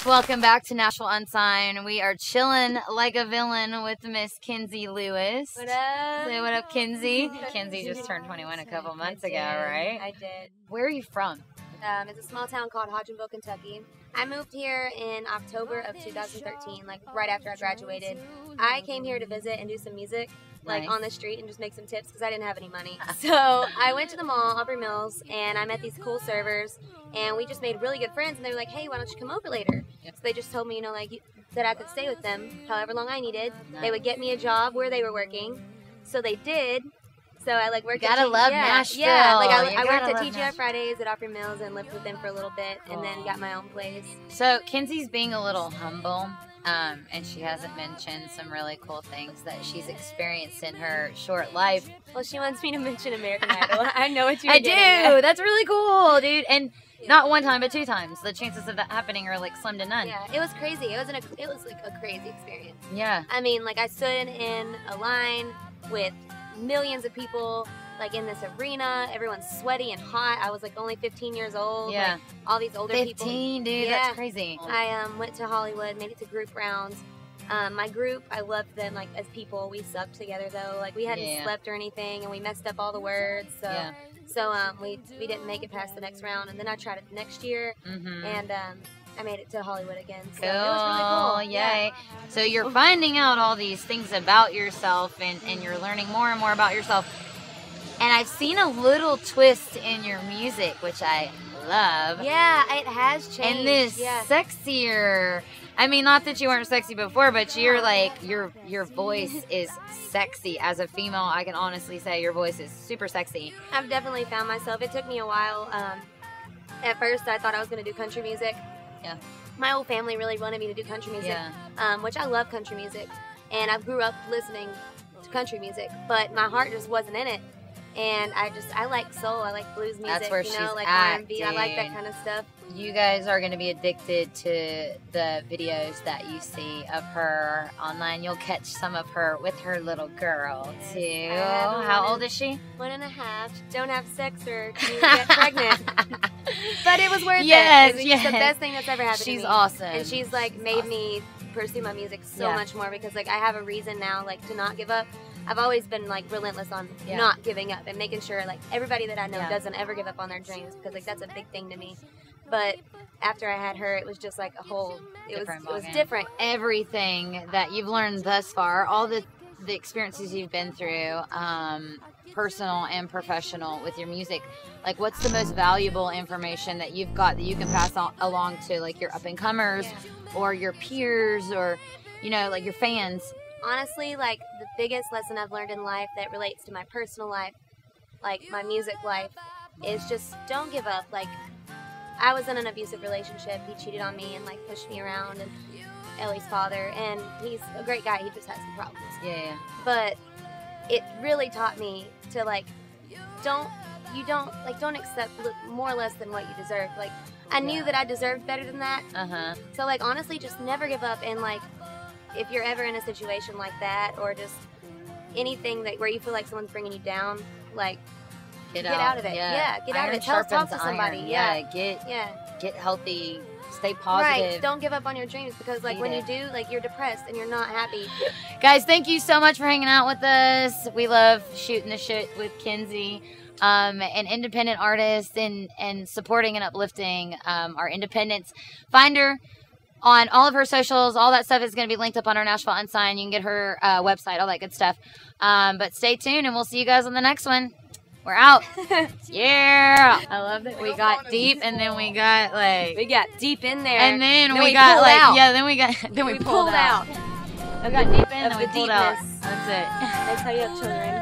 Welcome back to Nashville Unsigned. We are chilling like a villain with Miss Kenzie Lewis. What up? Say what up, Kenzie. Kenzie just turned 21 a couple months ago, right? I did. Where are you from? It's a small town called Hodgenville, Kentucky. I moved here in October of 2013, like right after I graduated. I came here to visit and do some music, like Nice. on the street and just make some tips because I didn't have any money. So I went to the mall, Aubrey Mills, and I met these cool servers, and we just made really good friends. And they were like, "Hey, why don't you come over later?" Yep. So they just told me, you know, like that I could stay with them however long I needed. Nice. They would get me a job where they were working, so they did. So I like worked. Gotta at love yeah, Nashville. Yeah, like I You worked gotta at love TGI Nashville. Fridays at Aubrey Mills and lived with them for a little bit, and then got my own place. So Kenzie's being a little humble, and she hasn't mentioned some really cool things that she's experienced in her short life. Well, she wants me to mention American Idol. I know what you're I getting do. at. That's really cool, dude. And not one time, but 2 times. The chances of that happening are like slim to none. Yeah, it was crazy. It was like a crazy experience. Yeah. I mean, like I stood in a line with millions of people, like in this arena. Everyone's sweaty and hot. I was like only 15 years old. Yeah. Like, all these older people. 15, dude. Yeah. That's crazy. I went to Hollywood, made it to group rounds. My group, I loved them like as people. We sucked together though. Like we hadn't Yeah. slept or anything, and we messed up all the words. So, Yeah. we didn't make it past the next round, and then I tried it next year, Mm-hmm. and I made it to Hollywood again. So Cool. it was really cool. Yay. So you're finding out all these things about yourself, and you're learning more and more about yourself. And I've seen a little twist in your music, which I love. Yeah, it has changed. And this yeah. sexier. I mean, not that you weren't sexy before, but you're like your voice is sexy. As a female, I can honestly say your voice is super sexy. I've definitely found myself. It took me a while. At first, I thought I was going to do country music. Yeah. My whole family really wanted me to do country music, Yeah. which I love country music, and I grew up listening to country music, but my heart just wasn't in it. And I like soul, I like blues music, That's where you know, she's like at, R&B, I like that dude. kind of stuff. You guys are going to be addicted to the videos that you see of her online. You'll catch some of her with her little girl, too. I have How one old is she? 1.5. Don't have sex or to get pregnant. But it was worth Yes, it. It was yes. just the best thing that's ever happened to She's me. awesome. And she's like made me pursue my music so Yeah. much more because like I have a reason now like to not give up. I've always been like relentless on Yeah. not giving up and making sure like everybody that I know Yeah. doesn't ever give up on their dreams because like that's a big thing to me. But after I had her, it was just like a whole. It was ballgame. different. Everything that you've learned thus far, all the experiences you've been through, personal and professional with your music, like what's the most valuable information that you've got that you can pass along to like your up and comers or your peers or like your fans? Honestly, like the biggest lesson I've learned in life that relates to my personal life, like my music life, is just don't give up. Like I was in an abusive relationship. He cheated on me and like pushed me around, and Ellie's father, and he's a great guy. He just has some problems. Yeah. But it really taught me to like don't accept more or less than what you deserve. Like I knew that I deserved better than that. So like honestly, just never give up. And like if you're ever in a situation like that or just anything that where you feel like someone's bringing you down, like get out of it. Yeah, get out of it. Talk to somebody. Iron. Yeah. Get healthy. Stay positive. Right. Don't give up on your dreams because like when you do, like you're depressed and you're not happy. Guys, thank you so much for hanging out with us. We love shooting the shit with Kenzie, an independent artist and supporting and uplifting our independence. Find her on all of her socials. All that stuff is going to be linked up on our Nashville Unsigned. You can get her website, all that good stuff. But stay tuned, and we'll see you guys on the next one. We're out. Yeah. I love that we got deep, and then we got like We got deep in there. and then we got pulled like out. then we pulled out. We got deep in, Of and we the pulled out. deepness. That's it. That's how you have children.